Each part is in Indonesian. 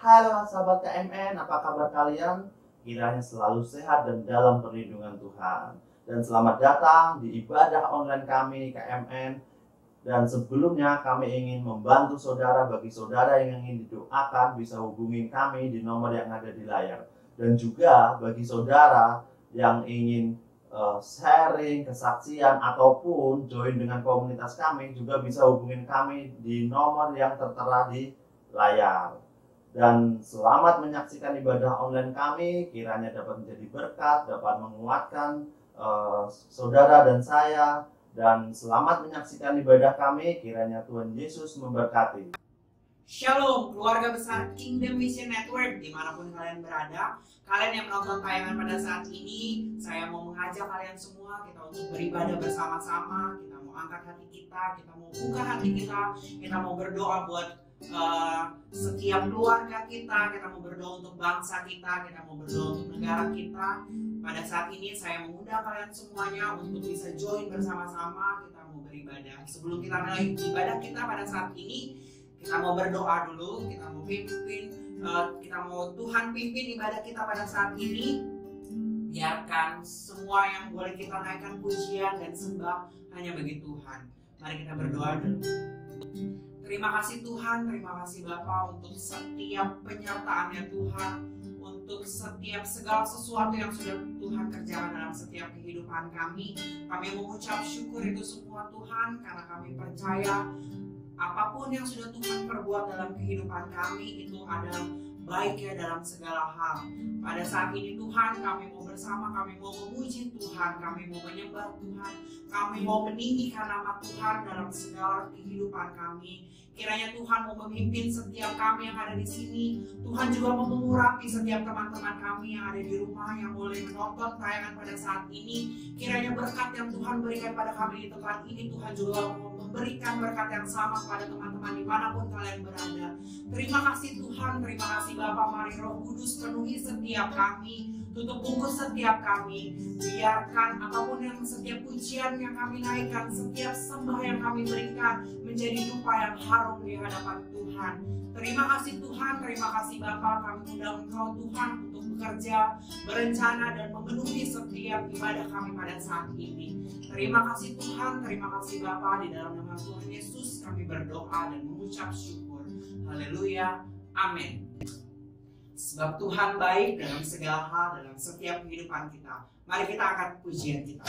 Halo sahabat KMN, apa kabar kalian? Kiranya selalu sehat dan dalam perlindungan Tuhan. Dan selamat datang di ibadah online kami KMN. Dan sebelumnya kami ingin membantu saudara, bagi saudara yang ingin didoakan bisa hubungi kami di nomor yang ada di layar. Dan juga bagi saudara yang ingin sharing, kesaksian, ataupun join dengan komunitas kami juga bisa hubungin kami di nomor yang tertera di layar. Dan selamat menyaksikan ibadah online kami, kiranya dapat menjadi berkat, dapat menguatkan saudara dan saya. Dan selamat menyaksikan ibadah kami, kiranya Tuhan Yesus memberkati. Shalom keluarga besar Kingdom Mission Network dimanapun kalian berada. Kalian yang menonton tayangan pada saat ini, saya mau mengajak kalian semua kita untuk beribadah bersama-sama. Kita mau angkat hati kita mau buka hati kita mau berdoa buat setiap keluarga kita mau berdoa untuk bangsa kita mau berdoa untuk negara kita. Pada saat ini saya mengundang kalian semuanya untuk bisa join bersama-sama, kita mau beribadah. Sebelum kita mulai ibadah kita pada saat ini, kita mau berdoa dulu, kita mau Tuhan pimpin ibadah kita pada saat ini. Biarkan semua yang boleh kita naikkan pujian dan sembah hanya bagi Tuhan. Mari kita berdoa dulu. Terima kasih Tuhan, terima kasih Bapa untuk setiap penyertaan-Nya Tuhan, untuk setiap segala sesuatu yang sudah Tuhan kerjakan dalam setiap kehidupan kami. Kami mengucap syukur itu semua Tuhan, karena kami percaya apapun yang sudah Tuhan perbuat dalam kehidupan kami itu adalah baiknya dalam segala hal. Pada saat ini Tuhan, kami mau bersama, kami mau memuji Tuhan, kami mau menyembah Tuhan, kami mau meninggikan nama Tuhan dalam segala kehidupan kami. Kiranya Tuhan mau memimpin setiap kami yang ada di sini. Tuhan juga mau mengurapi setiap teman-teman kami yang ada di rumah yang boleh menonton tayangan pada saat ini. Kiranya berkat yang Tuhan berikan pada kami di tempat ini, Tuhan juga mau memberikan berkat yang sama kepada teman-teman dimanapun kalian berada. Terima kasih Tuhan, terima kasih Bapa. Mari Roh Kudus penuhi setiap kami, tutup bungkus setiap kami. Biarkan apapun yang setiap pujian yang kami naikkan, setiap sembah yang kami berikan menjadi dupa yang harum di hadapan Tuhan. Terima kasih Tuhan, terima kasih Bapa. Kami undang Engkau Tuhan untuk bekerja, berencana dan memenuhi setiap ibadah kami pada saat ini. Terima kasih Tuhan, terima kasih Bapa. Di dalam nama Tuhan Yesus kami berdoa dan mengucap syukur. Haleluya, amin. Sebab Tuhan baik dalam segala hal, dalam setiap kehidupan kita. Mari kita angkat pujian kita.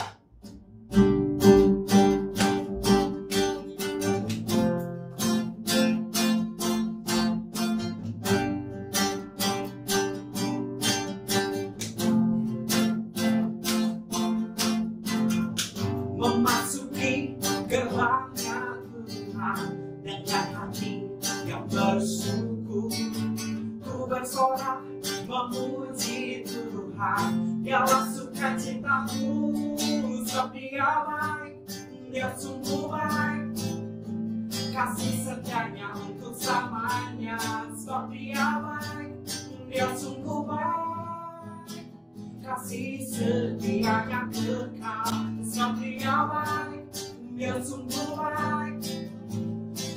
Memasuki gerbangnya Tuhan dengan hati yang bersyukur, ku bersorak memuji Tuhan. Dialah sukacitaku, sebab Dia baik, Dia sungguh baik. Kasih setianya untuk selamanya, sebab Dia baik, Dia sungguh baik. Kasih setianya kekal, sebab Dia baik, Dia sungguh baik.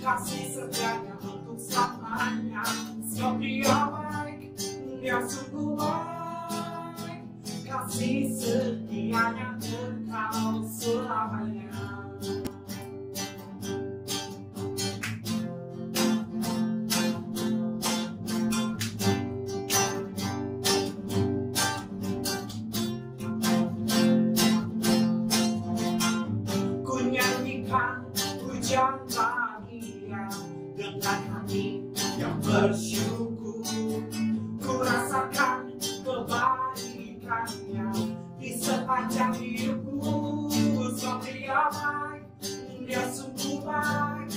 Kasih setianya untuk selamanya, sebab Dia baik, Dia sungguh baik. Kasih setianya kekal selamanya. Ku nyanyikan pujian bahagia dengan hati yang bersyukur. Ku rasakan kebaikannya di sepanjang hidupku. Sebab Dia baik, Dia sungguh baik.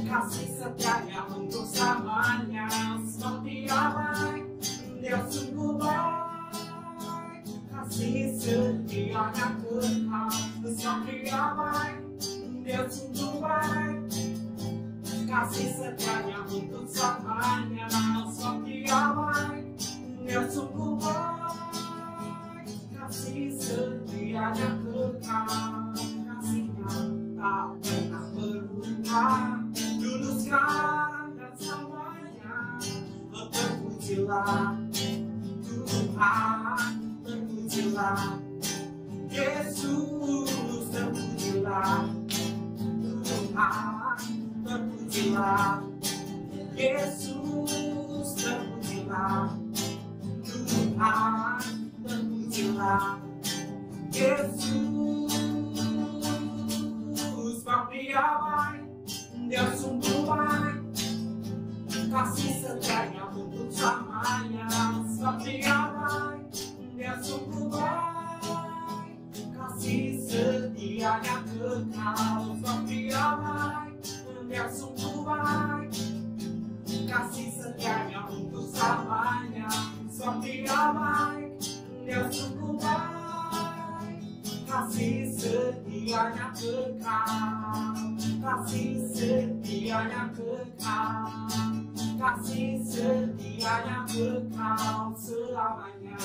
Kasih setianya untuk selamanya, sebab Dia baik, Dia sungguh baik. Kasih setianya kekal, sebab Dia baik, Dia sungguh baik. Kasih setianya untuk selamanya, sebab Dia baik, Dia sungguh baik. Kasih setianya kekal, kasih-Nya tak pernah berubah, dulu sekarang dan selamanya. terpujilah, Tuhan terpujilah, Yesus terpujilah, Tuhan terpujilah, Yesus terpujilah, Tuhan terpujilah, Yesus. Sebab Dia baik, Dia sungguh baik, kasih setianya untuk selamanya. Sebab Dia baik, Dia sungguh baik, kasih setianya kekal. Sebab Dia baik, Dia sungguh baik, kasih setianya untuk selamanya. Sebab Dia baik, Dia sungguh baik, kasih setianya kekal, kasih setianya kekal, kasih setianya kekal selamanya.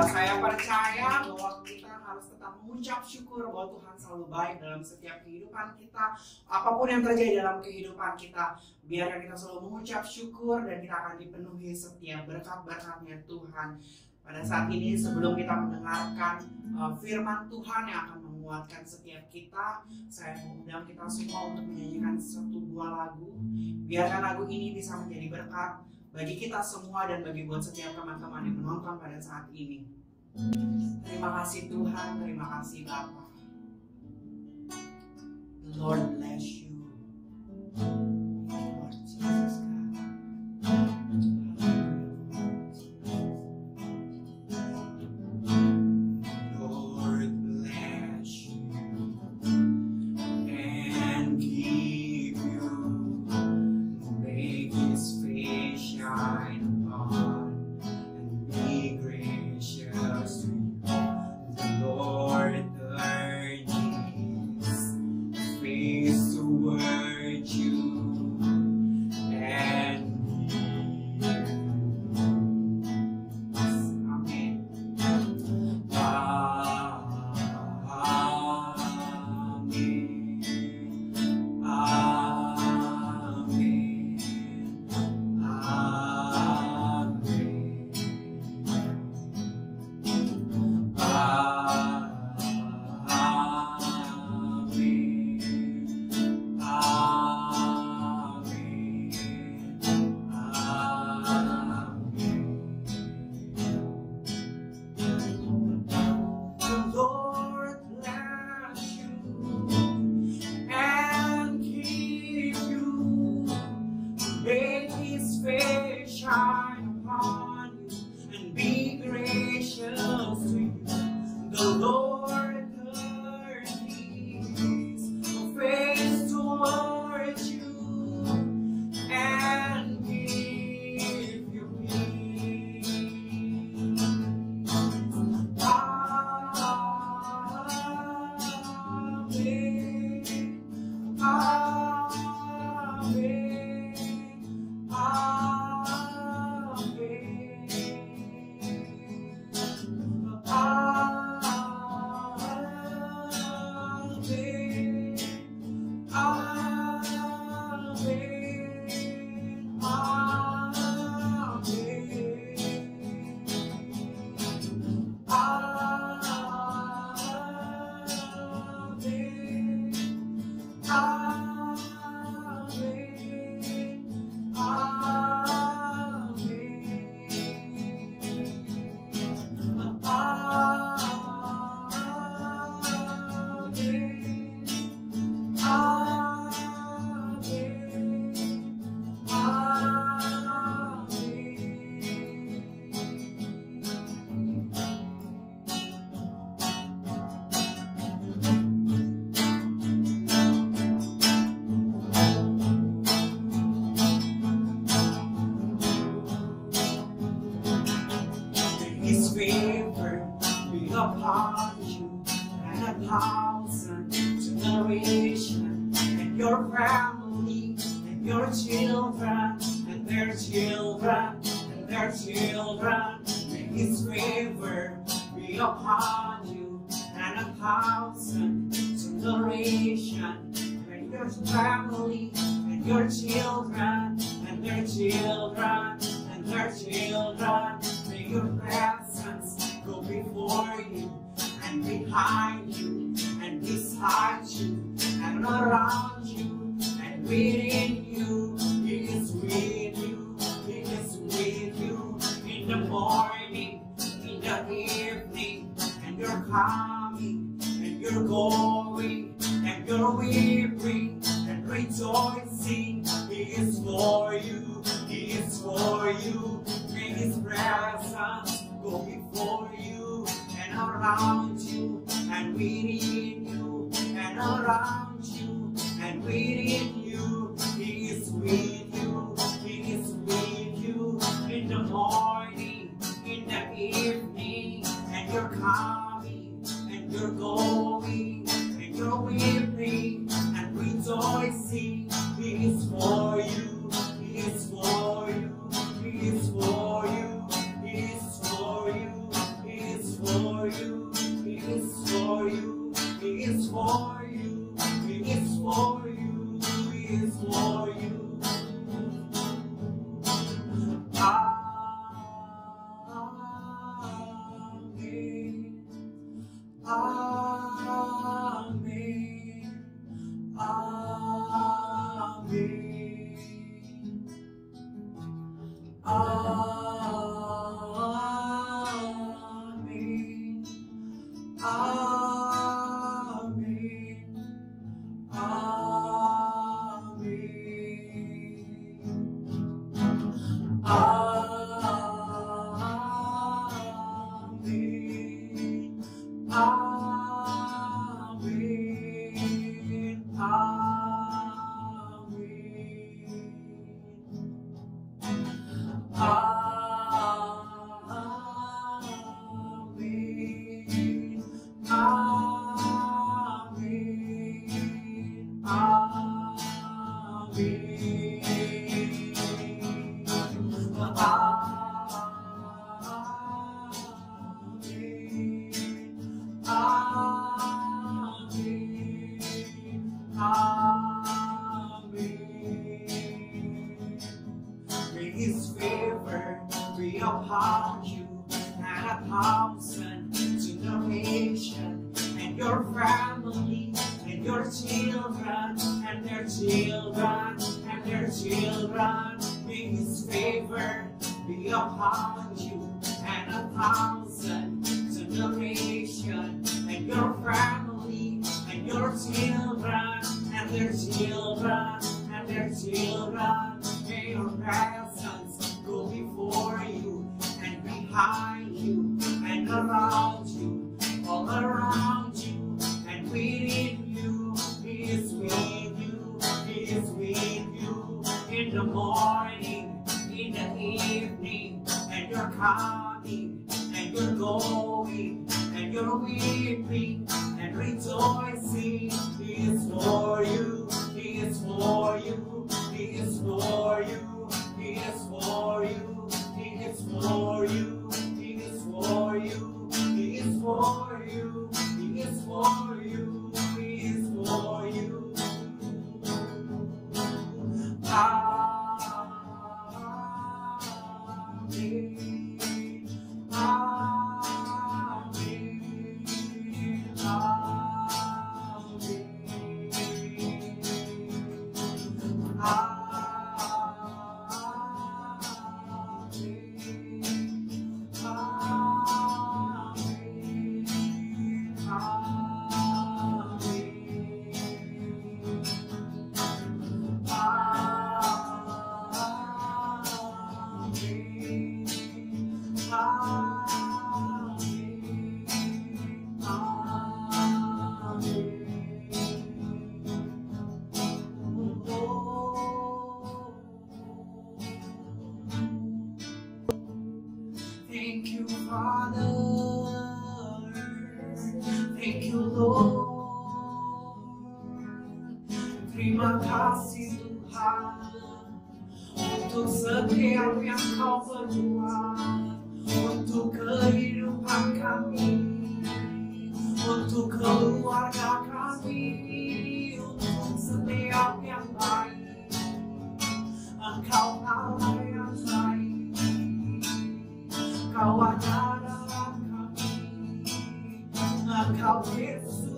Saya percaya bahwa kita harus tetap mengucap syukur bahwa Tuhan selalu baik dalam setiap kehidupan kita. Apapun yang terjadi dalam kehidupan kita, biarkan kita selalu mengucap syukur dan kita akan dipenuhi setiap berkat-berkat-Nya Tuhan. Pada saat ini sebelum kita mendengarkan firman Tuhan yang akan menguatkan setiap kita, saya mengundang kita semua untuk menyanyikan satu buah lagu. Biarkan lagu ini bisa menjadi berkat bagi kita semua dan bagi buat setiap teman-teman yang menonton pada saat ini. Terima kasih Tuhan, terima kasih Bapa. The Lord bless you. Lord Jesus God. Lord bless you and keep you. Make His face shine upon and be gracious to you. The Lord turn His face toward you and give you peace. Amen. Make His face shine upon you and be gracious to you. The Lord turn His face towards you and give you peace. Amen. His favor be upon you and 1,000 generations and your family and your children. children, and their children, and their children. May His favor be upon you and 1,000 generations. And your family, and your children, and their children, and their children. May your presence go before you, and behind you, and beside you, and around you, and within you. He is with you, He is with you, in the morning, in the evening, and you're coming, and you're going, and you're weeping, and rejoicing. He is for you, He is for you. May His presence go before you, and around you, and within you, and around you, and within you. He is with you, He is with you, in the morning, in the evening, and you're coming, and you're going, and you're weeping, and rejoicing. He is for you, He is for you, He is for you, He is for you, He is for you, He is for you, He is for you, He is for you, He is for you. Amen. Amen. Amen. Amen. Amen. May His favor be upon you and 1,000 generations, and your family, and your children, and their children, and their children. May His favor be upon you and 1,000 generations, and your family, and your children, and their children, and their children. May your presence go before you, and behind you, and around you, all around you, and within you. He is with you, He is with you, in the morning, in the evening, and you're coming, and you're going, and you're weeping, and rejoicing. He is for you, He is for you, He is for you, He is for you, He is for you, He is for you, He is for you, He is for you, He is for you. Thank you, Father. Thank you, Lord. Terima kasih Tuhan. untuk setiap yang kau perbuat, untuk kehidupan kami, untuk keluarga kami, untuk setiap yang baik. Engkau Allah yang baik, Kau ada dalam kami, Engkau Yesus.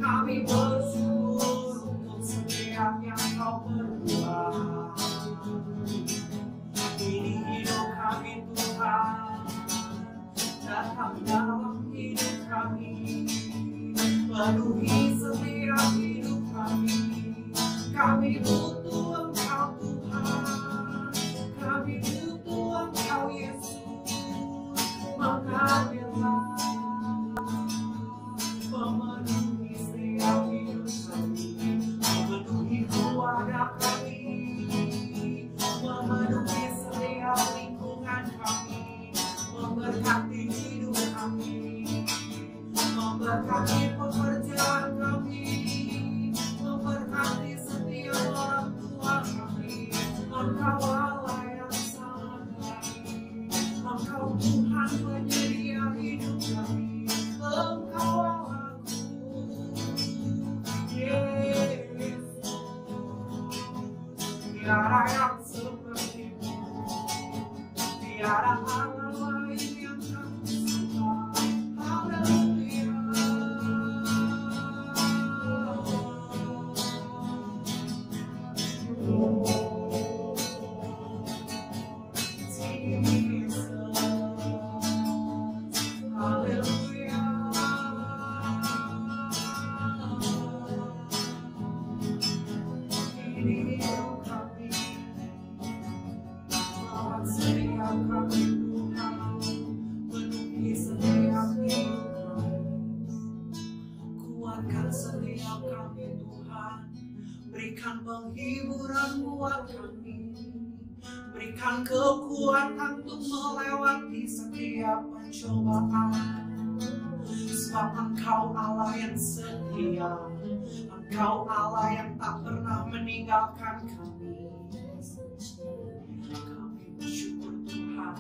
Kami bersyukur untuk setiap yang kau perbuat. Ini hidup kami Tuhan, datang dalam hidup kami, penuhi setiap hidup kami. Kami butuh Engkau Tuhan, kami butuh Engkau Yesus. Mengambillah, memenuhi setiap hidup kami, memenuhi keluarga kami, memenuhi setiap lingkungan kami, memberkati hidup kami, memberkati pekerjaan kami, memberkati setiap orang tua kami. Engkau Allah yang sangat baik, Engkau Tuhan penyedia hidup kami, Engkau Allahku, Yesus. Tiada yang seperti-Mu, tiada Allah lain yang kami sembah. Haleluya. Berikan penghiburan buat kami, berikan kekuatan untuk melewati setiap pencobaan. Sebab Engkau Allah yang setia, Engkau Allah yang tak pernah meninggalkan kami. Kami bersyukur Tuhan,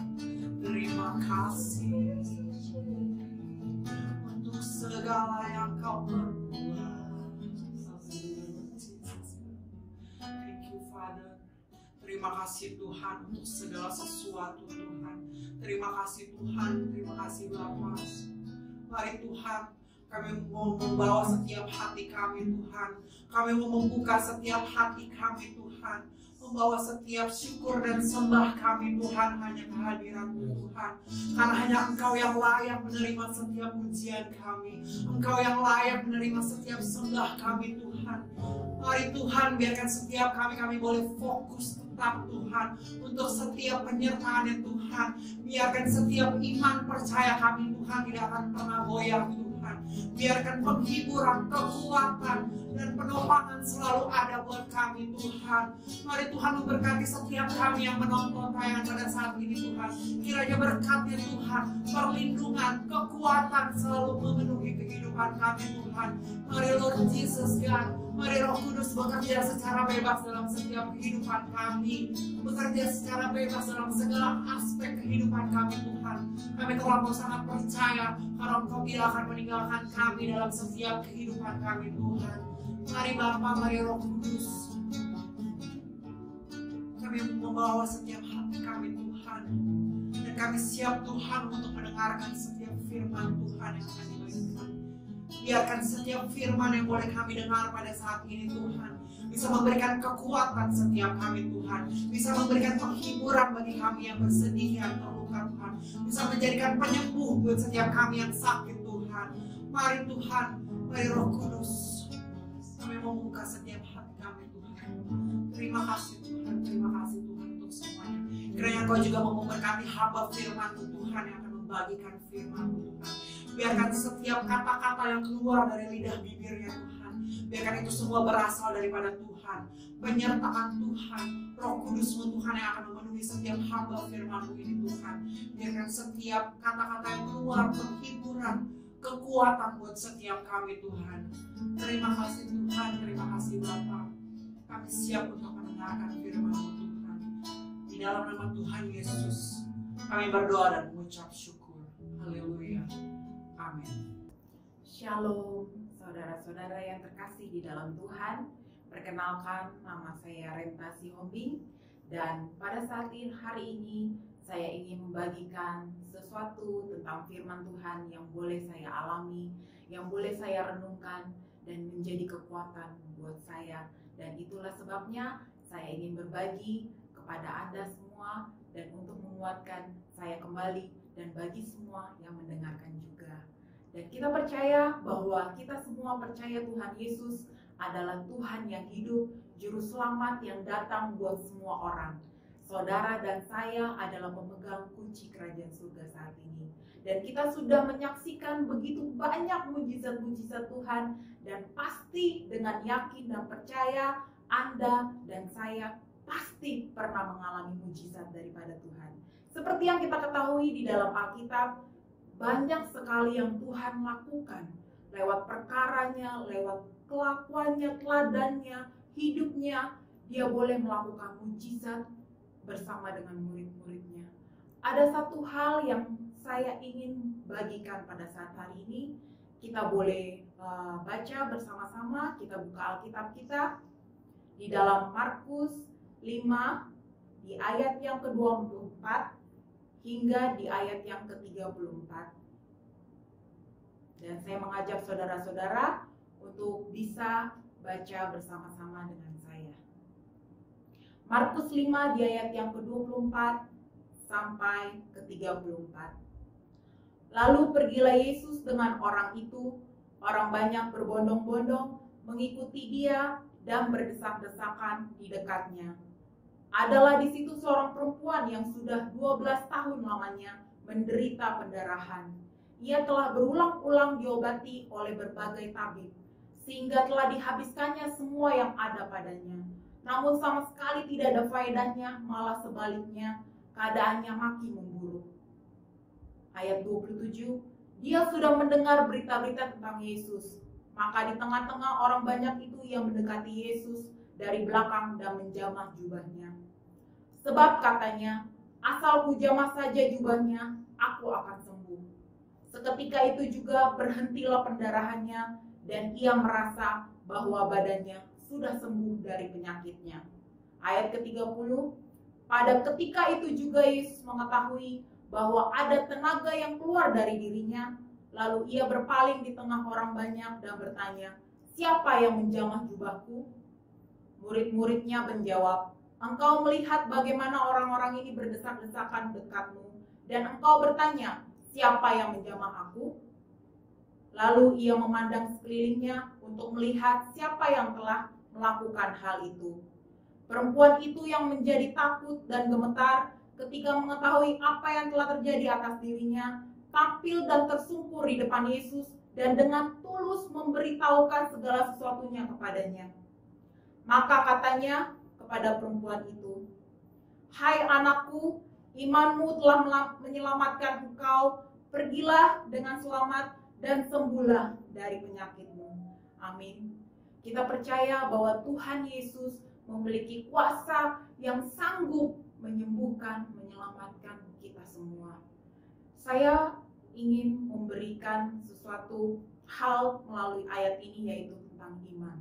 terima kasih untuk segala yang Kau perbuat. Terima kasih Tuhan untuk segala sesuatu Tuhan. Terima kasih Tuhan, terima kasih Bapa. Mari Tuhan, kami mau membawa setiap hati kami Tuhan. Kami mau membuka setiap hati kami Tuhan. Membawa setiap syukur dan sembah kami Tuhan hanya kehadiran-Mu Tuhan. Karena hanya Engkau yang layak menerima setiap pujian kami. Engkau yang layak menerima setiap sembah kami Tuhan. Mari Tuhan, biarkan setiap kami boleh fokus tetap Tuhan untuk setiap penyertaan Tuhan. Biarkan setiap iman percaya kami Tuhan tidak akan pernah goyah Tuhan. Biarkan penghiburan, kekuatan, dan penopangan selalu ada buat kami Tuhan. Mari Tuhan memberkati setiap kami yang menonton tayangan pada saat ini Tuhan. Kiranya berkat-Nya Tuhan, perlindungan, kekuatan selalu memenuhi kehidupan kami Tuhan. Mari Lord Jesus God, mari Roh Kudus bekerja secara bebas dalam setiap kehidupan kami. Bekerja secara bebas dalam segala aspek kehidupan kami Tuhan. Kami terlampau sangat percaya karena Engkau tidak akan meninggalkan kami dalam setiap kehidupan kami Tuhan. Mari Bapa, mari Roh Kudus, kami membawa setiap hati kami Tuhan. Dan kami siap Tuhan untuk mendengarkan setiap firman Tuhan yang akan dibagikan. Biarkan setiap firman yang boleh kami dengar pada saat ini Tuhan bisa memberikan kekuatan setiap kami Tuhan, bisa memberikan penghiburan bagi kami yang bersedih, yang terluka Tuhan, bisa menjadikan penyembuh buat setiap kami yang sakit Tuhan. Mari Tuhan, mari Roh Kudus, kami membuka setiap hati kami Tuhan. Terima kasih Tuhan, terima kasih Tuhan untuk semuanya. Kiranya Engkau juga mau memberkati hamba firman Tuhan yang akan membagikan firman Tuhan. Biarkan setiap kata-kata yang keluar dari lidah bibirnya Tuhan, biarkan itu semua berasal daripada Tuhan. Penyertaan Tuhan, Roh Kudus-Mu Tuhan yang akan memenuhi setiap hamba firman-Mu ini Tuhan. Biarkan setiap kata-kata yang keluar penghiburan, kekuatan buat setiap kami Tuhan. Terima kasih Tuhan, terima kasih Bapa. Kami siap untuk mendengarkan firman-Mu Tuhan. Di dalam nama Tuhan Yesus, kami berdoa dan mengucap syukur. Haleluya. Amin. Shalom, saudara-saudara yang terkasih di dalam Tuhan. Perkenalkan, nama saya Renta Sihombing. Dan pada saat hari ini, saya ingin membagikan sesuatu tentang firman Tuhan yang boleh saya alami, yang boleh saya renungkan, dan menjadi kekuatan buat saya. Dan itulah sebabnya saya ingin berbagi kepada Anda semua dan untuk menguatkan saya kembali dan bagi semua yang mendengarkan juga. Dan kita percaya bahwa kita semua percaya Tuhan Yesus adalah Tuhan yang hidup, Juru Selamat yang datang buat semua orang. Saudara dan saya adalah pemegang kunci kerajaan surga saat ini. Dan kita sudah menyaksikan begitu banyak mujizat-mujizat Tuhan. Dan pasti dengan yakin dan percaya Anda dan saya pasti pernah mengalami mujizat daripada Tuhan. Seperti yang kita ketahui di dalam Alkitab, banyak sekali yang Tuhan lakukan. Lewat perkaranya, lewat kelakuannya, teladannya, hidupnya, Dia boleh melakukan mujizat bersama dengan murid-muridnya. Ada satu hal yang saya ingin bagikan pada saat hari ini. Kita boleh baca bersama-sama, kita buka Alkitab kita di dalam Markus 5 di ayat yang ke-24 hingga di ayat yang ke-34. Dan saya mengajak saudara-saudara untuk bisa baca bersama-sama dengan saya. Markus 5 di ayat yang ke-24 sampai ke-34. Lalu pergilah Yesus dengan orang itu. Orang banyak berbondong-bondong mengikuti Dia dan berdesak-desakan di dekatnya. Adalah di situ seorang perempuan yang sudah 12 tahun lamanya menderita pendarahan. Ia telah berulang-ulang diobati oleh berbagai tabib, sehingga telah dihabiskannya semua yang ada padanya. Namun sama sekali tidak ada faedahnya, malah sebaliknya keadaannya makin memburuk. Ayat 27, dia sudah mendengar berita-berita tentang Yesus. Maka di tengah-tengah orang banyak itu ia mendekati Yesus dari belakang dan menjamah jubahnya. Sebab katanya, asal ku jamah saja jubahnya, aku akan sembuh. Seketika itu juga berhentilah pendarahannya dan ia merasa bahwa badannya sudah sembuh dari penyakitnya. Ayat ke-30, pada ketika itu juga Yesus mengetahui bahwa ada tenaga yang keluar dari dirinya, lalu ia berpaling di tengah orang banyak dan bertanya, siapa yang menjamah jubahku? Murid-muridnya menjawab, engkau melihat bagaimana orang-orang ini berdesak-desakan dekatmu, dan engkau bertanya, siapa yang menjamah aku? Lalu ia memandang sekelilingnya untuk melihat siapa yang telah melakukan hal itu. Perempuan itu yang menjadi takut dan gemetar ketika mengetahui apa yang telah terjadi atas dirinya, tampil dan tersungkur di depan Yesus dan dengan tulus memberitahukan segala sesuatunya kepadanya. Maka katanya kepada perempuan itu, hai anakku, imanmu telah menyelamatkan engkau, pergilah dengan selamat dan sembuhlah dari penyakitmu. Amin. Kita percaya bahwa Tuhan Yesus memiliki kuasa yang sanggup menyembuhkan, menyelamatkan kita semua. Saya ingin memberikan sesuatu hal melalui ayat ini, yaitu tentang iman.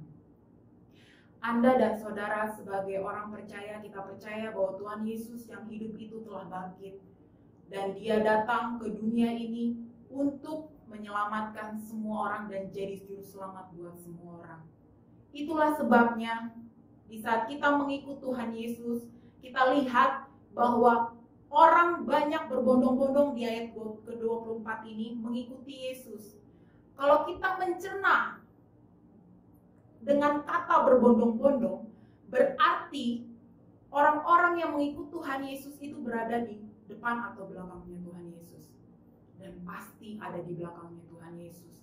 Anda dan saudara sebagai orang percaya, kita percaya bahwa Tuhan Yesus yang hidup itu telah bangkit. Dan Dia datang ke dunia ini untuk menyelamatkan semua orang dan jadi juru selamat buat semua orang. Itulah sebabnya di saat kita mengikut Tuhan Yesus, kita lihat bahwa orang banyak berbondong-bondong di ayat ke-24 ini mengikuti Yesus. Kalau kita mencerna dengan kata berbondong-bondong, berarti orang-orang yang mengikut Tuhan Yesus itu berada di depan atau belakangnya Tuhan Yesus. Dan pasti ada di belakangnya Tuhan Yesus.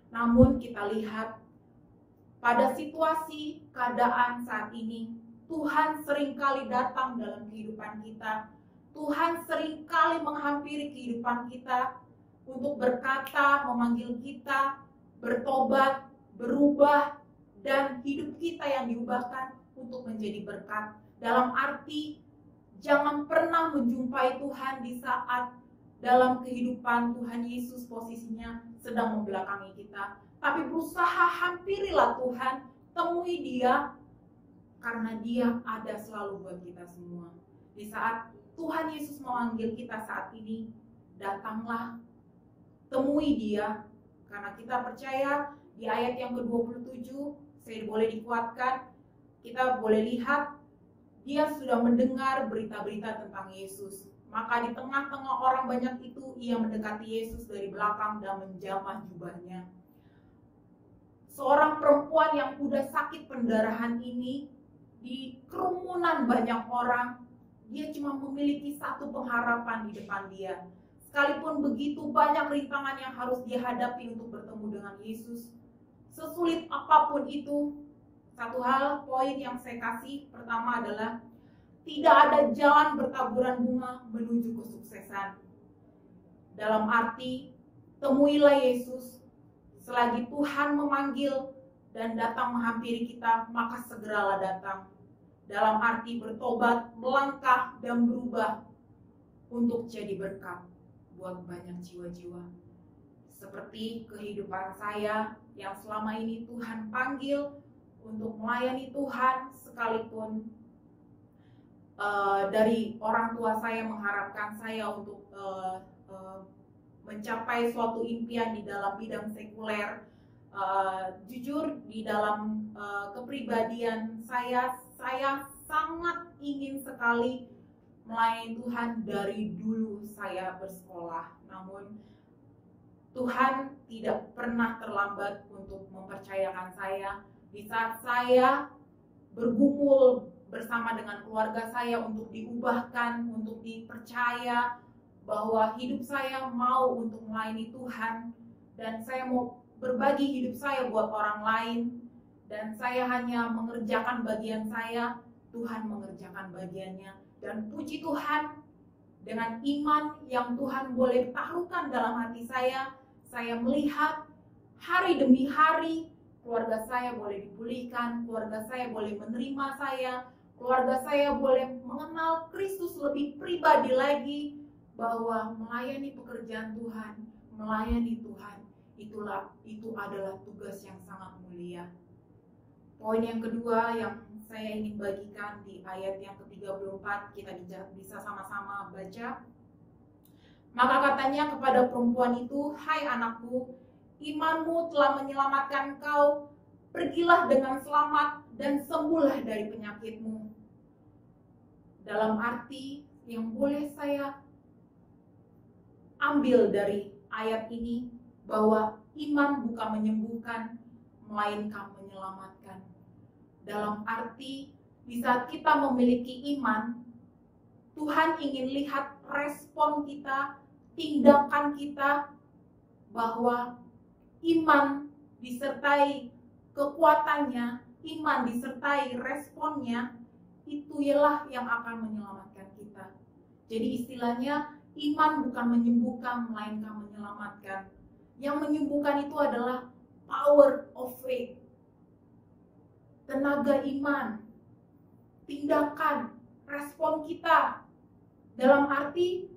Namun kita lihat pada situasi keadaan saat ini, Tuhan seringkali datang dalam kehidupan kita. Tuhan seringkali menghampiri kehidupan kita. untuk berkata, memanggil kita bertobat, berubah, dan hidup kita yang diubahkan untuk menjadi berkat. Dalam arti, jangan pernah menjumpai Tuhan di saat dalam kehidupan Tuhan Yesus posisinya sedang membelakangi kita. Tapi berusaha hampirilah Tuhan, temui Dia, karena Dia ada selalu buat kita semua. Di saat Tuhan Yesus memanggil kita saat ini, datanglah, temui Dia, karena kita percaya di ayat yang ke-27, saya boleh dikuatkan, kita boleh lihat, Dia sudah mendengar berita-berita tentang Yesus. Maka di tengah-tengah orang banyak itu, Ia mendekati Yesus dari belakang dan menjamah jubahnya. Seorang perempuan yang udah sakit pendarahan ini, di kerumunan banyak orang, dia cuma memiliki satu pengharapan di depan dia. Sekalipun begitu banyak rintangan yang harus dia hadapi untuk bertemu dengan Yesus, sesulit apapun itu, satu hal, poin yang saya kasih pertama adalah tidak ada jalan bertaburan bunga menuju kesuksesan. Dalam arti, temuilah Yesus. Selagi Tuhan memanggil dan datang menghampiri kita, maka segeralah datang. Dalam arti bertobat, melangkah, dan berubah untuk jadi berkat buat banyak jiwa-jiwa. Seperti kehidupan saya yang selama ini Tuhan panggil untuk melayani Tuhan, sekalipun dari orang tua saya mengharapkan saya untuk mencapai suatu impian di dalam bidang sekuler. Jujur di dalam kepribadian saya sangat ingin sekali melayani Tuhan dari dulu saya bersekolah. Namun Tuhan tidak pernah terlambat untuk mempercayakan saya. Di saat saya bergumul bersama dengan keluarga saya untuk diubahkan, untuk dipercaya bahwa hidup saya mau untuk melayani Tuhan, dan saya mau berbagi hidup saya buat orang lain, dan saya hanya mengerjakan bagian saya, Tuhan mengerjakan bagiannya. Dan puji Tuhan, dengan iman yang Tuhan boleh taruhkan dalam hati saya melihat hari demi hari keluarga saya boleh dipulihkan, keluarga saya boleh menerima saya, keluarga saya boleh mengenal Kristus lebih pribadi lagi, bahwa melayani pekerjaan Tuhan, melayani Tuhan, itu adalah tugas yang sangat mulia. Poin yang kedua yang saya ingin bagikan di ayat yang ke-34, kita bisa sama-sama baca. Maka katanya kepada perempuan itu, "Hai anakku, imanmu telah menyelamatkan kau, pergilah dengan selamat dan sembuhlah dari penyakitmu." Dalam arti yang boleh saya ambil dari ayat ini, bahwa iman bukan menyembuhkan, melainkan menyelamatkan. Dalam arti, di saat kita memiliki iman, Tuhan ingin lihat respon kita, tindakan kita, bahwa iman disertai kekuatannya, iman disertai responnya, itu ialah yang akan menyelamatkan kita. Jadi istilahnya, iman bukan menyembuhkan, melainkan menyelamatkan. Yang menyembuhkan itu adalah power of faith, tenaga iman, tindakan, respon kita. Dalam arti,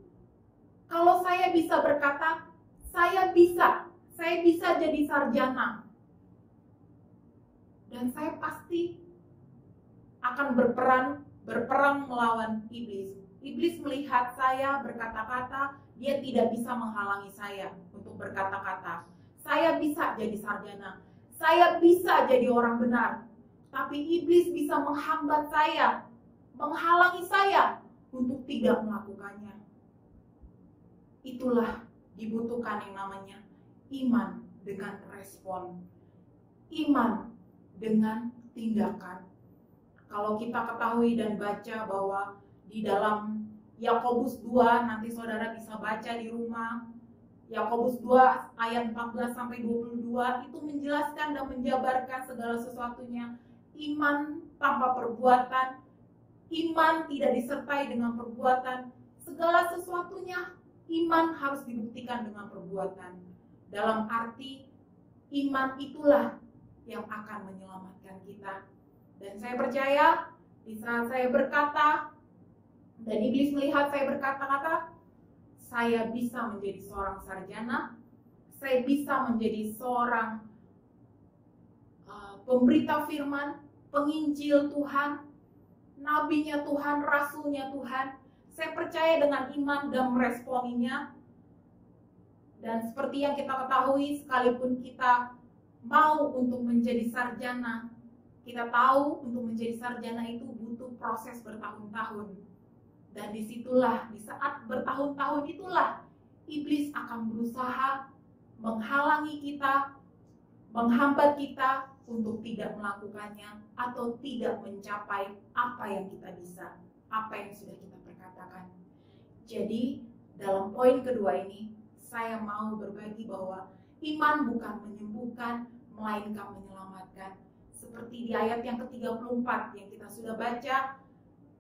kalau saya bisa berkata, saya bisa jadi sarjana, dan saya pasti akan berperang melawan iblis. Iblis melihat saya berkata-kata, dia tidak bisa menghalangi saya untuk berkata-kata. Saya bisa jadi sarjana, saya bisa jadi orang benar, tapi iblis bisa menghambat saya, menghalangi saya untuk tidak melakukannya. Itulah dibutuhkan yang namanya iman dengan respon, iman dengan tindakan. Kalau kita ketahui dan baca bahwa di dalam Yakobus 2, nanti saudara bisa baca di rumah, Yakobus 2 ayat 14-22 itu menjelaskan dan menjabarkan segala sesuatunya. Iman tanpa perbuatan, iman tidak disertai dengan perbuatan, segala sesuatunya iman harus dibuktikan dengan perbuatan. Dalam arti iman itulah yang akan menyelamatkan kita. Dan saya percaya di saat saya berkata dan iblis melihat saya berkata-kata, saya bisa menjadi seorang sarjana, saya bisa menjadi seorang pemberita firman, penginjil Tuhan, nabinya Tuhan, rasulnya Tuhan. Saya percaya dengan iman dan meresponinya. Dan seperti yang kita ketahui, sekalipun kita mau untuk menjadi sarjana, kita tahu untuk menjadi sarjana itu butuh proses bertahun-tahun. Dan disitulah, di saat bertahun-tahun itulah, iblis akan berusaha menghalangi kita, menghambat kita untuk tidak melakukannya atau tidak mencapai apa yang kita bisa, apa yang sudah kita perkatakan. Jadi dalam poin kedua ini saya mau berbagi bahwa iman bukan menyembuhkan melainkan menyelamatkan. Seperti di ayat yang ke-34 yang kita sudah baca,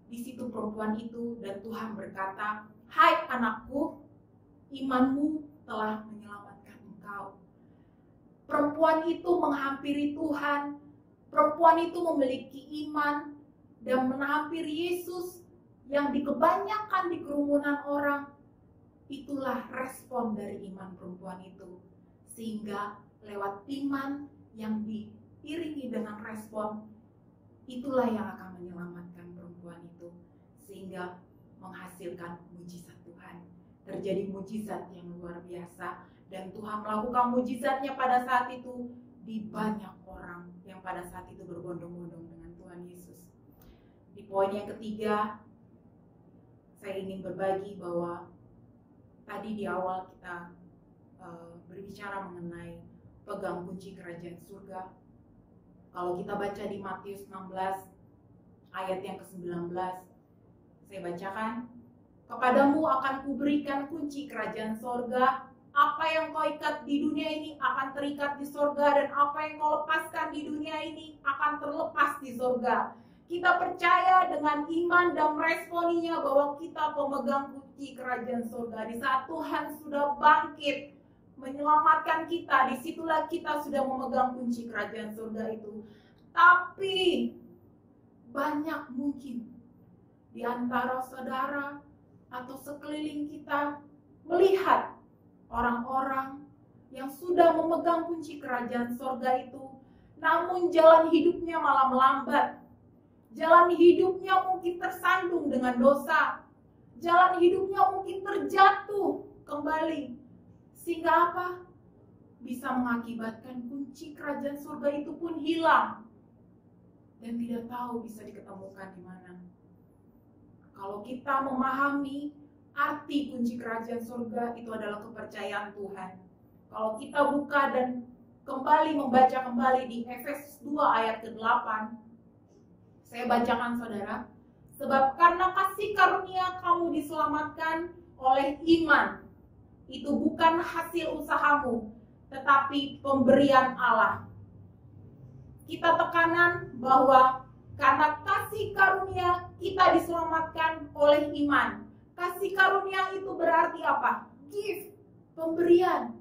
di situ perempuan itu dan Tuhan berkata, "Hai anakku, imanmu telah menyelamatkan engkau." Perempuan itu menghampiri Tuhan, perempuan itu memiliki iman dan menghampiri Yesus yang kebanyakan di kerumunan orang. Itulah respon dari iman perempuan itu. Sehingga lewat iman yang diiringi dengan respon, itulah yang akan menyelamatkan perempuan itu. Sehingga menghasilkan mujizat Tuhan. Terjadi mujizat yang luar biasa. Dan Tuhan melakukan mujizatnya pada saat itu di banyak orang yang pada saat itu berbondong-bondong dengan Tuhan Yesus. Di poin yang ketiga, saya ingin berbagi bahwa tadi di awal kita berbicara mengenai pegang kunci kerajaan surga. Kalau kita baca di Matius 16 ayat yang ke-19, saya bacakan, "Kepadamu akan kuberikan kunci kerajaan surga. Apa yang kau ikat di dunia ini akan terikat di surga, dan apa yang kau lepaskan di dunia ini akan terlepas di surga." Kita percaya dengan iman dan meresponinya bahwa kita pemegang kunci kerajaan surga. Di saat Tuhan sudah bangkit menyelamatkan kita, disitulah kita sudah memegang kunci kerajaan surga itu. Tapi banyak mungkin di antara saudara atau sekeliling kita melihat orang-orang yang sudah memegang kunci kerajaan surga itu, namun jalan hidupnya malah melambat. Jalan hidupnya mungkin tersandung dengan dosa. Jalan hidupnya mungkin terjatuh kembali. Sehingga apa? Bisa mengakibatkan kunci kerajaan surga itu pun hilang. Dan tidak tahu bisa diketemukan di mana. Kalau kita memahami arti kunci kerajaan surga itu adalah kepercayaan Tuhan. Kalau kita buka dan kembali membaca kembali di Efesus 2 ayat ke-8, saya bacakan saudara. "Sebab karena kasih karunia kamu diselamatkan oleh iman. Itu bukan hasil usahamu, tetapi pemberian Allah." Kita tekanan bahwa karena kasih karunia kita diselamatkan oleh iman. Kasih karunia itu berarti apa? Gift, pemberian.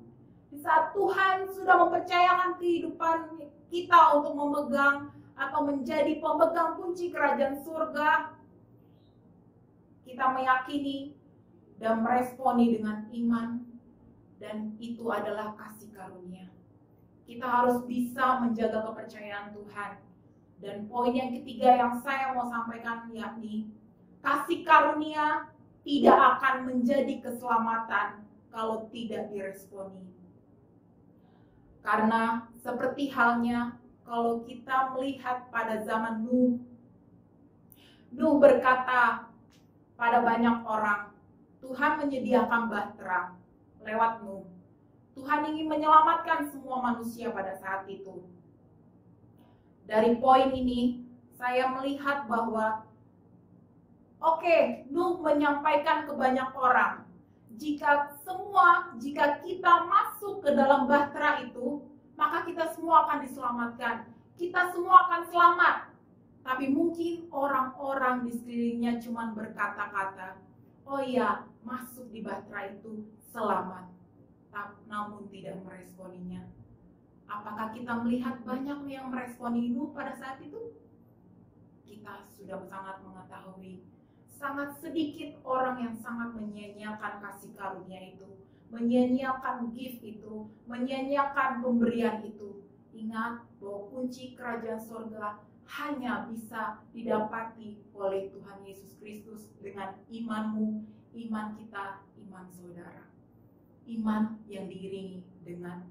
Di saat Tuhan sudah mempercayakan kehidupan kita untuk memegang atau menjadi pemegang kunci kerajaan surga, kita meyakini dan meresponi dengan iman, dan itu adalah kasih karunia. Kita harus bisa menjaga kepercayaan Tuhan. Dan poin yang ketiga yang saya mau sampaikan yakni kasih karunia tidak akan menjadi keselamatan kalau tidak diresponi. Karena seperti halnya kalau kita melihat pada zaman Nuh. Nuh berkata pada banyak orang, Tuhan menyediakan bahtera lewat Nuh. Tuhan ingin menyelamatkan semua manusia pada saat itu. Dari poin ini, saya melihat bahwa Nuh menyampaikan ke banyak orang, jika kita masuk ke dalam bahtera itu, maka kita semua akan diselamatkan. Kita semua akan selamat. Tapi mungkin orang-orang di sekelilingnya cuma berkata-kata. oh ya, masuk di Batra itu selamat, namun tidak meresponinya. Apakah kita melihat banyak yang meresponi Nuh pada saat itu? Kita sudah sangat mengetahui, sangat sedikit orang yang sangat menyia-nyiakan kasih karunia itu, menyia-nyiakan gift itu, menyia-nyiakan pemberian itu. Ingat bahwa kunci kerajaan surga hanya bisa didapati oleh Tuhan Yesus Kristus dengan imanmu, iman kita, iman saudara. Iman yang diiringi dengan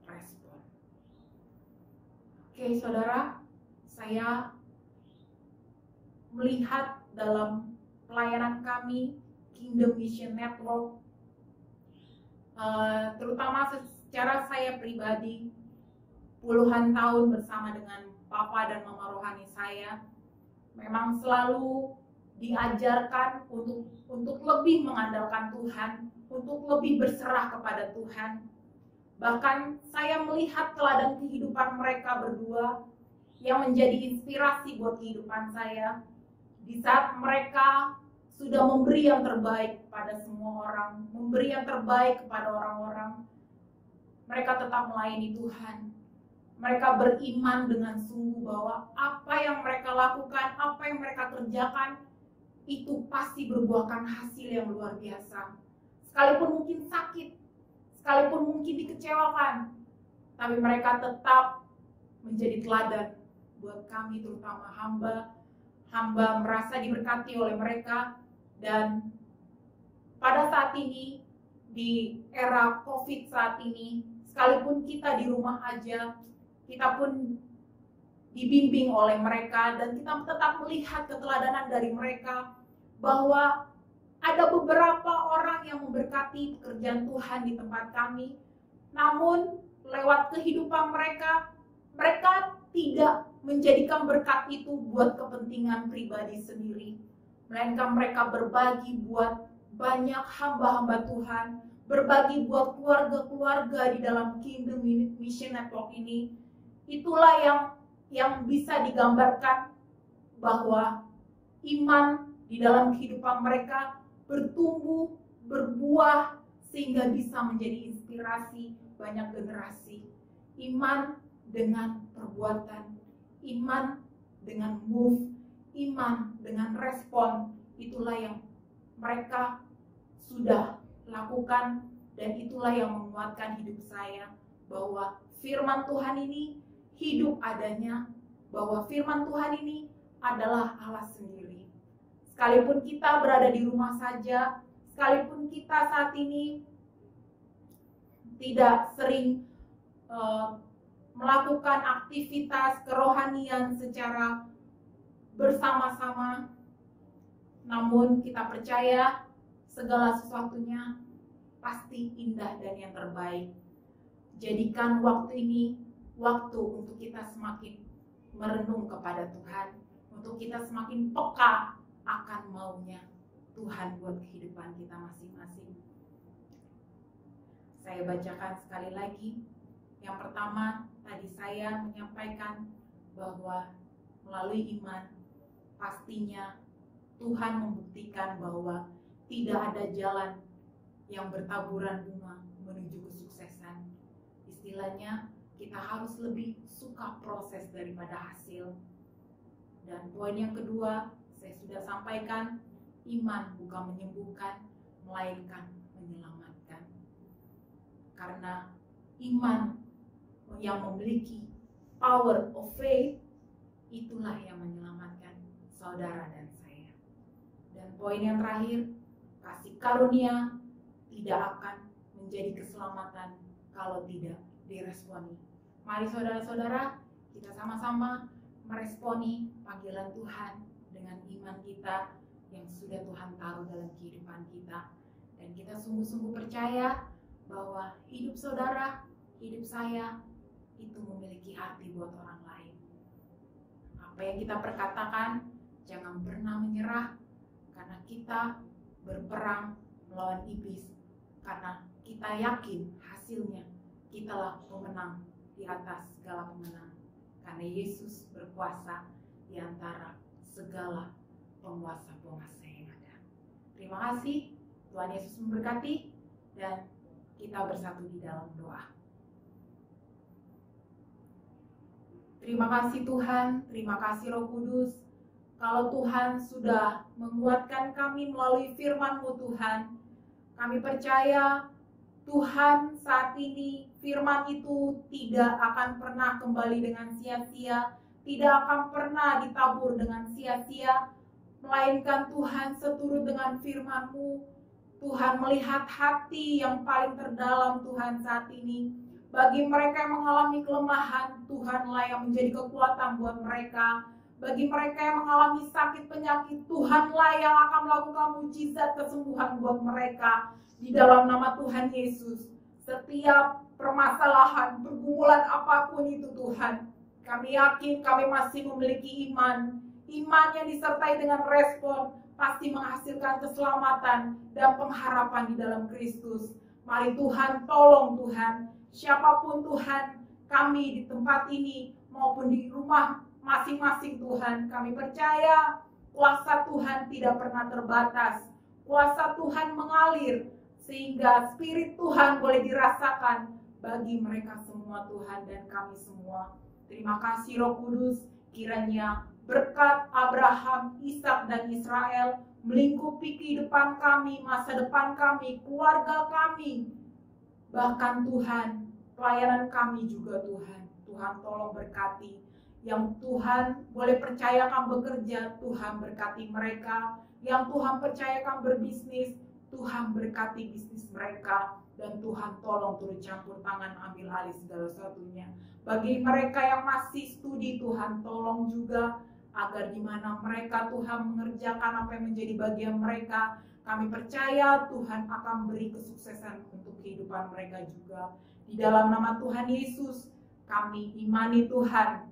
respon. Oke saudara, saya melihat dalam pelayanan kami Kingdom Mission Network, terutama secara saya pribadi, puluhan tahun bersama dengan Papa dan Mama rohani saya, memang selalu diajarkan untuk lebih mengandalkan Tuhan, untuk lebih berserah kepada Tuhan. Bahkan saya melihat teladan kehidupan mereka berdua yang menjadi inspirasi buat kehidupan saya. Di saat mereka sudah memberi yang terbaik kepada semua orang, memberi yang terbaik kepada orang-orang, mereka tetap melayani Tuhan. Mereka beriman dengan sungguh bahwa apa yang mereka lakukan, apa yang mereka kerjakan, itu pasti berbuahkan hasil yang luar biasa. Sekalipun mungkin sakit, sekalipun mungkin dikecewakan, tapi mereka tetap menjadi teladan buat kami, terutama hamba merasa diberkati oleh mereka. Dan pada saat ini, di era COVID saat ini, sekalipun kita di rumah aja, kita pun dibimbing oleh mereka, dan kita tetap melihat keteladanan dari mereka bahwa ada beberapa orang yang memberkati pekerjaan Tuhan di tempat kami, namun lewat kehidupan mereka tidak menjadikan berkat itu buat kepentingan pribadi sendiri, melainkan mereka berbagi buat banyak hamba-hamba Tuhan, berbagi buat keluarga-keluarga di dalam Kingdom Mission Network ini. Itulah yang bisa digambarkan bahwa iman di dalam kehidupan mereka bertumbuh, berbuah, sehingga bisa menjadi inspirasi banyak generasi. Iman dengan perbuatan, iman dengan move, iman dengan respon, itulah yang mereka sudah lakukan, dan itulah yang menguatkan hidup saya bahwa firman Tuhan ini hidup adanya, bahwa firman Tuhan ini adalah Allah sendiri. Sekalipun kita berada di rumah saja, sekalipun kita saat ini tidak sering melakukan aktivitas kerohanian secara bersama-sama, namun kita percaya segala sesuatunya pasti indah dan yang terbaik. Jadikan waktu ini waktu untuk kita semakin merenung kepada Tuhan, untuk kita semakin peka akan maunya Tuhan buat kehidupan kita masing-masing. Saya bacakan sekali lagi. Yang pertama, tadi saya menyampaikan bahwa melalui iman, pastinya Tuhan membuktikan bahwa tidak ada jalan yang bertaburan bunga menuju kesuksesan. Istilahnya, kita harus lebih suka proses daripada hasil. Dan poin yang kedua, saya sudah sampaikan, iman bukan menyembuhkan, melainkan menyelamatkan. Karena iman yang memiliki power of faith, itulah yang menyelamatkan saudara dan saya. Dan poin yang terakhir, kasih karunia tidak akan menjadi keselamatan kalau tidak diresponi. Mari saudara-saudara, kita sama-sama meresponi panggilan Tuhan dengan iman kita yang sudah Tuhan taruh dalam kehidupan kita. Dan kita sungguh-sungguh percaya bahwa hidup saudara, hidup saya, itu memiliki arti buat orang lain. Apa yang kita perkatakan, jangan pernah menyerah, karena kita berperang melawan iblis, karena kita yakin hasilnya kitalah pemenang di atas segala pemenang, karena Yesus berkuasa di antara segala penguasa-penguasa yang ada. Terima kasih, Tuhan Yesus memberkati, dan kita bersatu di dalam doa. Terima kasih Tuhan, terima kasih Roh Kudus. Kalau Tuhan sudah menguatkan kami melalui firman-Mu Tuhan, kami percaya Tuhan saat ini firman itu tidak akan pernah kembali dengan sia-sia, tidak akan pernah ditabur dengan sia-sia, melainkan Tuhan seturut dengan firman-Mu. Tuhan melihat hati yang paling terdalam Tuhan saat ini. Bagi mereka yang mengalami kelemahan, Tuhanlah yang menjadi kekuatan buat mereka. Bagi mereka yang mengalami sakit penyakit, Tuhanlah yang akan melakukan mujizat kesembuhan buat mereka. Di dalam nama Tuhan Yesus, setiap permasalahan, pergumulan apapun itu Tuhan, kami yakin kami masih memiliki iman. Iman yang disertai dengan respon pasti menghasilkan keselamatan dan pengharapan di dalam Kristus. Mari Tuhan, tolong Tuhan, siapapun Tuhan, kami di tempat ini maupun di rumah masing-masing Tuhan, kami percaya kuasa Tuhan tidak pernah terbatas. Kuasa Tuhan mengalir sehingga Spirit Tuhan boleh dirasakan bagi mereka semua Tuhan dan kami semua. Terima kasih Roh Kudus, kiranya berkat Abraham, Ishak dan Israel melingkupi kehidupan kami, masa depan kami, keluarga kami, bahkan Tuhan, pelayanan kami juga Tuhan. Tuhan tolong berkati. Yang Tuhan boleh percayakan bekerja, Tuhan berkati mereka. Yang Tuhan percayakan berbisnis, Tuhan berkati bisnis mereka. Dan Tuhan tolong turut campur tangan, ambil alih segala sesuatunya. Bagi mereka yang masih studi, Tuhan tolong juga agar di mana mereka Tuhan mengerjakan apa yang menjadi bagian mereka. Kami percaya Tuhan akan beri kesuksesan untuk kehidupan mereka juga. Di dalam nama Tuhan Yesus, kami imani Tuhan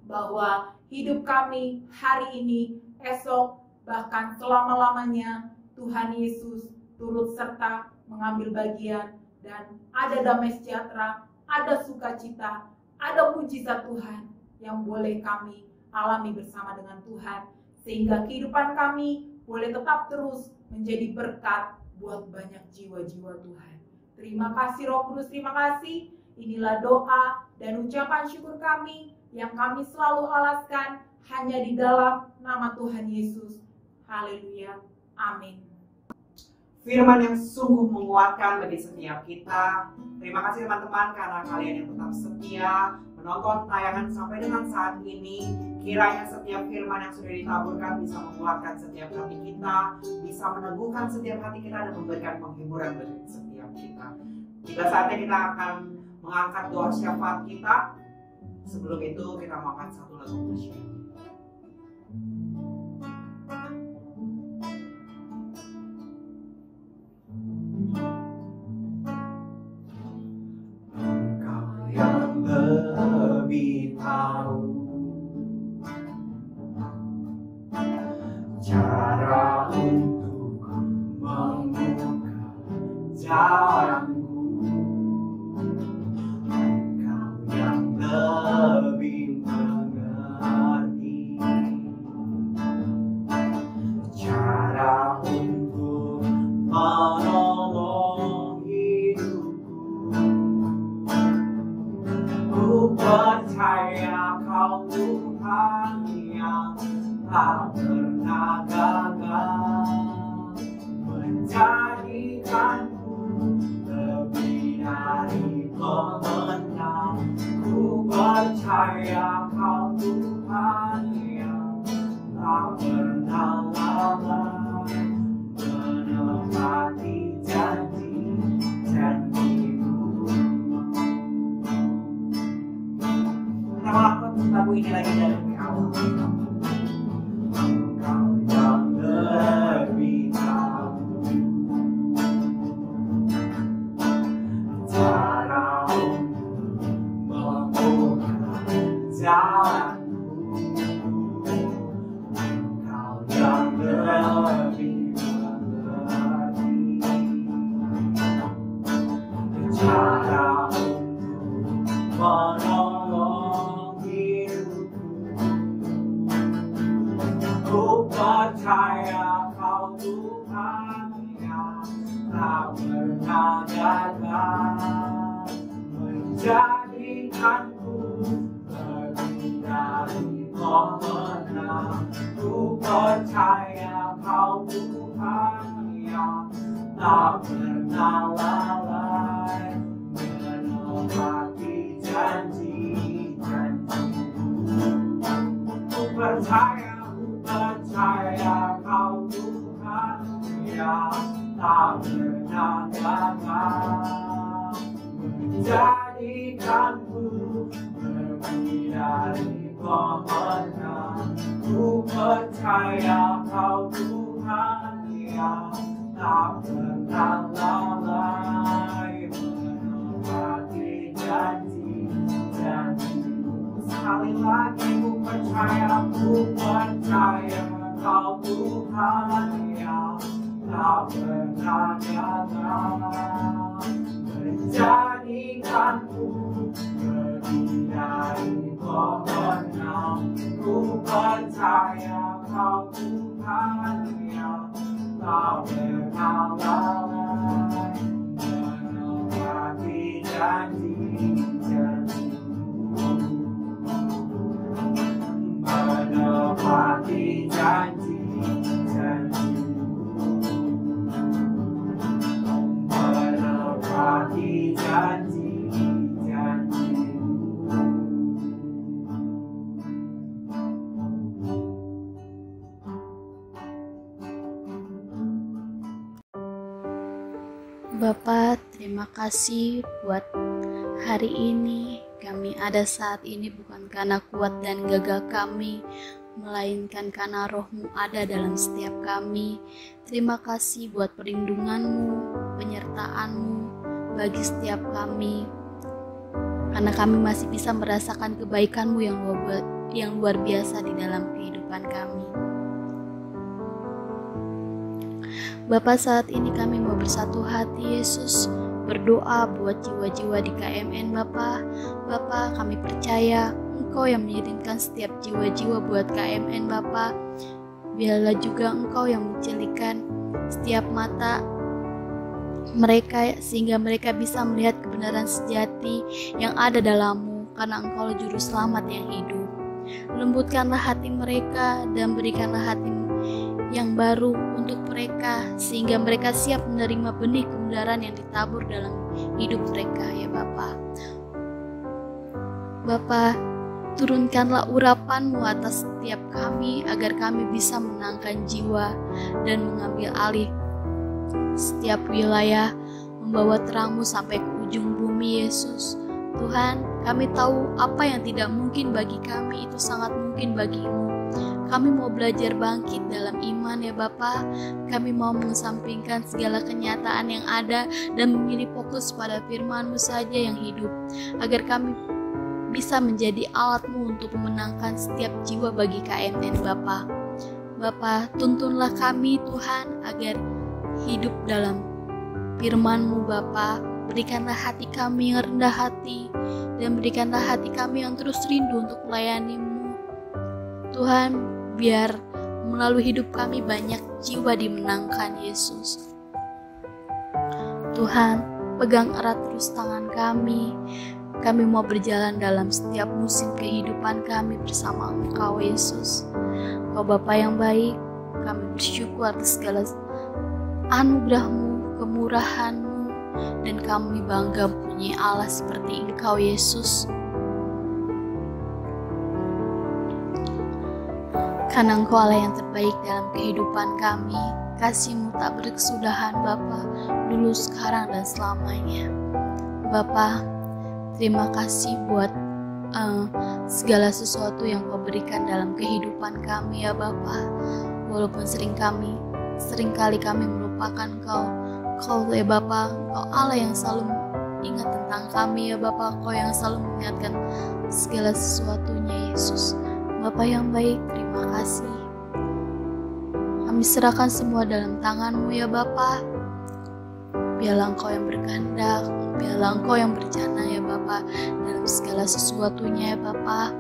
bahwa hidup kami hari ini, esok, bahkan selama-lamanya Tuhan Yesus turut serta mengambil bagian, dan ada damai sejahtera, ada sukacita, ada mujizat Tuhan yang boleh kami alami bersama dengan Tuhan, sehingga kehidupan kami boleh tetap terus menjadi berkat buat banyak jiwa-jiwa Tuhan. Terima kasih Roh Kudus, terima kasih. Inilah doa dan ucapan syukur kami yang kami selalu alaskan hanya di dalam nama Tuhan Yesus. Haleluya. Amin. Firman yang sungguh menguatkan bagi setiap kita. Terima kasih teman-teman karena kalian yang tetap setia menonton tayangan sampai dengan saat ini. Kiranya setiap firman yang sudah ditaburkan bisa menguatkan setiap hati kita, bisa meneguhkan setiap hati kita dan memberikan penghiburan bagi setiap kita. Tiba saatnya kita akan mengangkat doa syafaat kita. Sebelum itu kita mau angkat satu lagu worship. Engkau yang lebih tahu cara untuk membuka jalanku. Lebih mengerti cara untuk menolong hidupku. Ku percaya Kau Tuhan yang tak pernah gagal, menjadikanku lebih dari pemenang. Ku percaya Kau Tuhan yang tak pernah lalai, menepati janji-janji-Mu. Kita melakukan lagu ini lagi dari awal. Engkau yang lebih tahu cara jalanku. Engkau yang lebih mengerti cara untuk menolong hidupku. Ku percaya Kau Tuhan jadikanku lebih dari pemenang. Ku percaya Kau Tuhan yang tak pernah lalai menepati janji-janji-Mu. Ku percaya Kau Tuhan yang tak pernah gagal menjadikanku lebih dari pemenang. Ku percaya Kau Tuhan yang tak pernah lalai menepati janji-janji-Mu. Sekali lagi ku percaya Kau Tuhan yang tak pernah gagal menjadikanku lebih dari pemenang. Ku percaya Kau Tuhan yang tak pernah lalai menepati janji-janji-Mu. Menepati janji-janji-Mu. Menepati janji-janji-Mu. Bapak, terima kasih buat hari ini. Kami ada saat ini bukan karena kuat dan gagah kami, melainkan karena Roh-Mu ada dalam setiap kami. Terima kasih buat perlindungan-Mu, penyertaan-Mu bagi setiap kami, karena kami masih bisa merasakan kebaikan-Mu yang luar biasa di dalam kehidupan kami. Bapak, saat ini kami mau bersatu hati Yesus, berdoa buat jiwa-jiwa di KMN Bapak. Bapak, kami percaya Engkau yang mengirimkan setiap jiwa-jiwa buat KMN Bapak. Biarlah juga Engkau yang mencelikan setiap mata mereka, sehingga mereka bisa melihat kebenaran sejati yang ada dalam-Mu, karena Engkau juru selamat yang hidup. Lembutkanlah hati mereka dan berikanlah hati yang baru untuk mereka, sehingga mereka siap menerima benih kebenaran yang ditabur dalam hidup mereka ya Bapa. Bapa, turunkanlah urapan-Mu atas setiap kami, agar kami bisa menangkan jiwa dan mengambil alih setiap wilayah, membawa terang-Mu sampai ke ujung bumi Yesus. Tuhan, kami tahu apa yang tidak mungkin bagi kami itu sangat mungkin bagi-Mu. Kami mau belajar bangkit dalam iman ya Bapa. Kami mau mengesampingkan segala kenyataan yang ada dan memilih fokus pada firman-Mu saja yang hidup, agar kami bisa menjadi alat-Mu untuk memenangkan setiap jiwa bagi KMN Bapa. Bapa, tuntunlah kami Tuhan agar hidup dalam firman-Mu Bapa. Berikanlah hati kami yang rendah hati, dan berikanlah hati kami yang terus rindu untuk melayani-Mu Tuhan. Biar melalui hidup kami banyak jiwa dimenangkan Yesus. Tuhan, pegang erat terus tangan kami. Kami mau berjalan dalam setiap musim kehidupan kami bersama Engkau Yesus. Engkau Bapa yang baik, kami bersyukur atas segala anugerah-Mu, kemurahan-Mu, dan kami bangga punya Allah seperti Engkau Yesus. Karena Engkau Allah yang terbaik dalam kehidupan kami. Kasih-Mu tak berkesudahan Bapa, dulu, sekarang, dan selamanya. Bapa, terima kasih buat segala sesuatu yang Kau berikan dalam kehidupan kami ya Bapa. Walaupun seringkali kami melupakan Kau ya Bapa. Kau Allah yang selalu ingat tentang kami ya Bapa. Kau yang selalu mengingatkan segala sesuatunya Yesus. Bapa yang baik, terima kasih. Kami serahkan semua dalam tangan-Mu ya Bapa. Biarlah Engkau yang berkehendak, biarlah Engkau yang berencana ya Bapa dalam segala sesuatunya ya Bapa.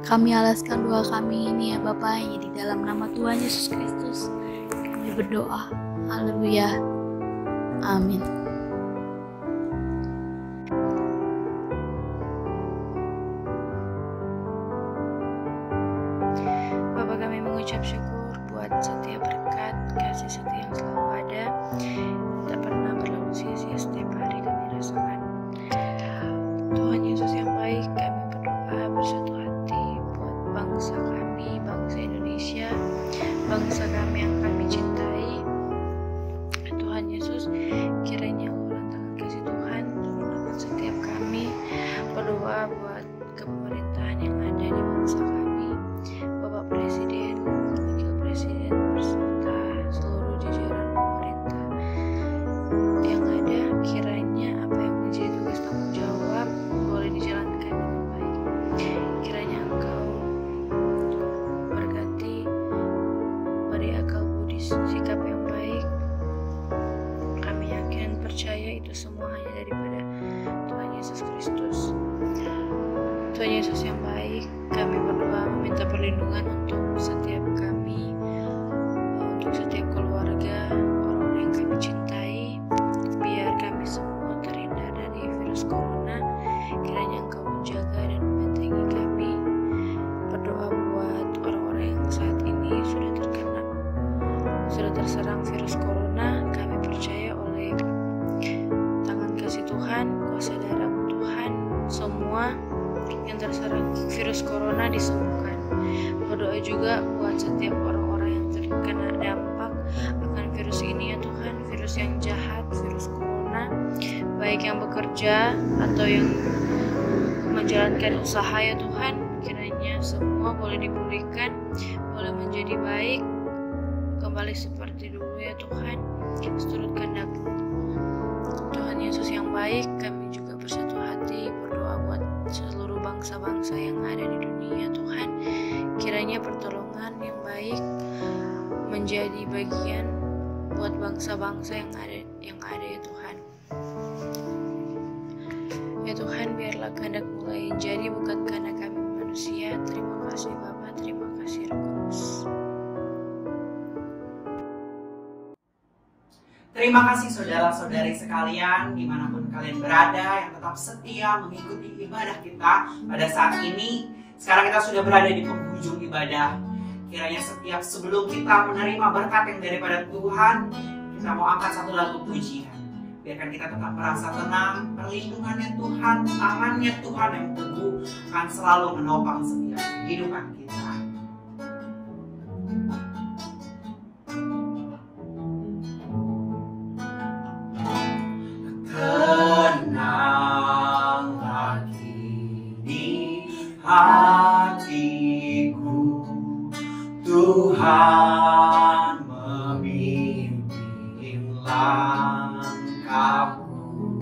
Kami alaskan doa kami ini ya Bapa, hanya di dalam nama Tuhan Yesus Kristus kami berdoa. Haleluya. Amin. Tuhan Yesus yang baik, kami berdoa meminta perlindungan untuk setiap kami, untuk setiap keluarga, orang-orang yang kami cintai, biar kami semua terhindar dari virus corona. Kiranya Engkau menjaga dan membentengi kami. Berdoa buat orang-orang yang saat ini sudah terserang virus corona. Kami percaya oleh tangan kasih Tuhan, kuasa darah-Mu Tuhan, semua yang terserang virus corona disembuhkan. Berdoa juga buat setiap orang-orang yang terkena dampak akan virus ini ya Tuhan, virus yang jahat, virus corona, baik yang bekerja atau yang menjalankan usaha ya Tuhan. Kiranya semua boleh dipulihkan, boleh menjadi baik, kembali seperti dulu ya Tuhan, seturut kehendak Tuhan Yesus yang baik. Kami juga bersatu hati berdoa buat seluruh bangsa-bangsa yang ada di dunia Tuhan. Kiranya pertolongan yang baik menjadi bagian buat bangsa-bangsa yang ada ya Tuhan. Ya Tuhan, biarlah kehendak-Mu yang jadi, bukan karena kami manusia. Terima kasih Bapa, terima kasih Roh Kudus. Terima kasih saudara-saudari sekalian dimanapun kalian berada yang tetap setia mengikuti ibadah kita pada saat ini. Sekarang kita sudah berada di penghujung ibadah. Kiranya setiap sebelum kita menerima berkat yang daripada Tuhan, kita mau angkat satu lagu pujian. Biarkan kita tetap merasa tenang, perlindungannya Tuhan, tangannya Tuhan yang teguh akan selalu menopang setiap kehidupan kita. Tenanglah kini hatiku, Tuhan memimpin langkahku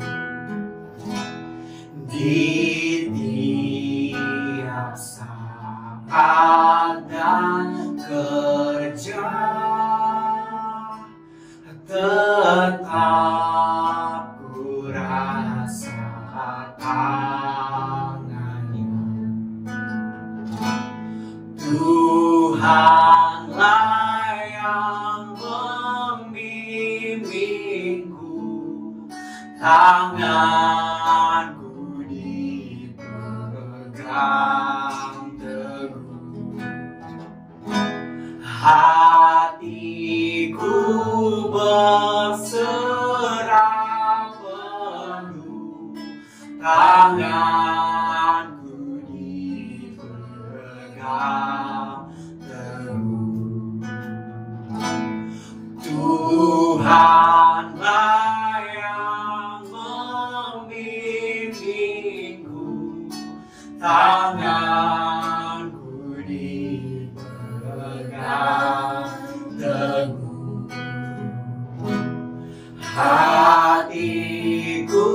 di tiap saat dan kerja. Tetap ku rasa tangannya, Tuhanlah yang membimbingku, tanganku dipegang teguh, hatiku berserah penuh, tanganku dipegang teguh. Tuhanlah yang membimbingku, tanganku dipegang teguh, hatiku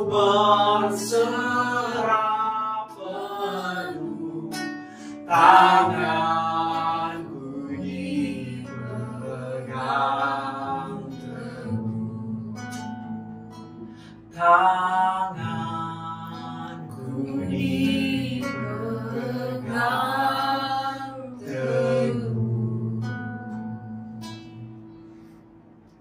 berserah penuh, tanganku dipegang teguh, tanganku dipegang teguh.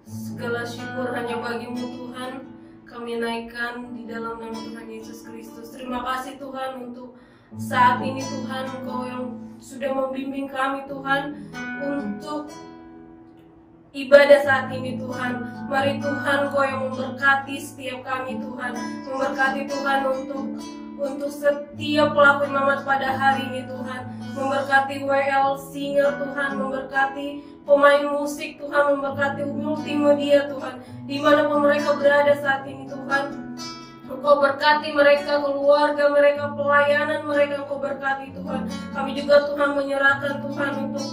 Segala syukur hanya bagi-Mu Tuhan, kami naikkan di dalam nama Tuhan Yesus Kristus. Terima kasih Tuhan untuk saat ini Tuhan, Engkau yang sudah membimbing kami Tuhan untuk ibadah saat ini Tuhan. Mari Tuhan, Engkau yang memberkati setiap kami Tuhan, memberkati Tuhan untuk setiap pelaku imamat pada hari ini Tuhan, memberkati WL Singer Tuhan, memberkati pemain musik Tuhan, memberkati multimedia Tuhan, dimanapun mereka berada saat ini Tuhan. Engkau berkati mereka, keluarga mereka, pelayanan mereka, Engkau berkati Tuhan. Kami juga Tuhan menyerahkan Tuhan untuk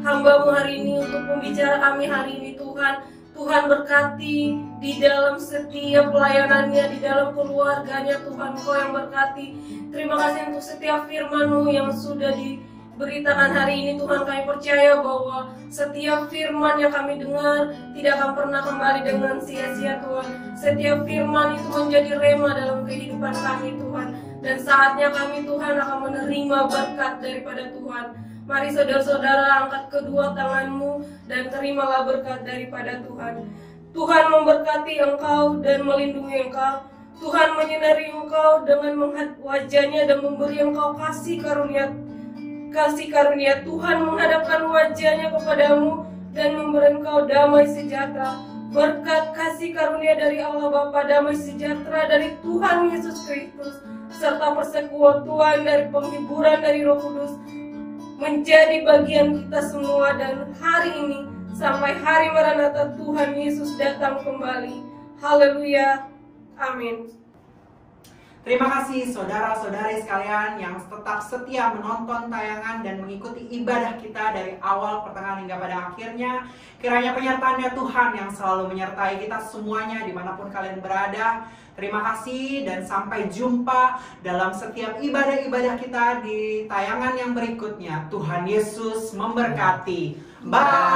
hamba-Mu hari ini, untuk pembicara kami hari ini Tuhan. Tuhan berkati di dalam setiap pelayanannya, di dalam keluarganya Tuhan, Engkau yang berkati. Terima kasih untuk setiap firman-Mu yang sudah diberitakan hari ini Tuhan. Kami percaya bahwa setiap firman yang kami dengar tidak akan pernah kembali dengan sia-sia Tuhan. Setiap firman itu menjadi rema dalam kehidupan kami Tuhan. Dan saatnya kami Tuhan akan menerima berkat daripada Tuhan. Mari saudara-saudara angkat kedua tanganmu dan terimalah berkat daripada Tuhan. Tuhan memberkati engkau dan melindungi engkau. Tuhan menyinari engkau dengan melihat wajahnya dan memberi engkau kasih karunia. Tuhan menghadapkan wajahnya kepadamu dan memberi engkau damai sejahtera. Berkat kasih karunia dari Allah Bapa, damai sejahtera dari Tuhan Yesus Kristus, serta persekutuan dari penghiburan dari Roh Kudus menjadi bagian kita semua dan hari ini sampai hari Maranatha Tuhan Yesus datang kembali. Haleluya. Amin. Terima kasih saudara-saudari sekalian yang tetap setia menonton tayangan dan mengikuti ibadah kita dari awal, pertengahan hingga pada akhirnya. Kiranya penyertaannya Tuhan yang selalu menyertai kita semuanya dimanapun kalian berada. Terima kasih dan sampai jumpa dalam setiap ibadah-ibadah kita di tayangan yang berikutnya. Tuhan Yesus memberkati. Bye.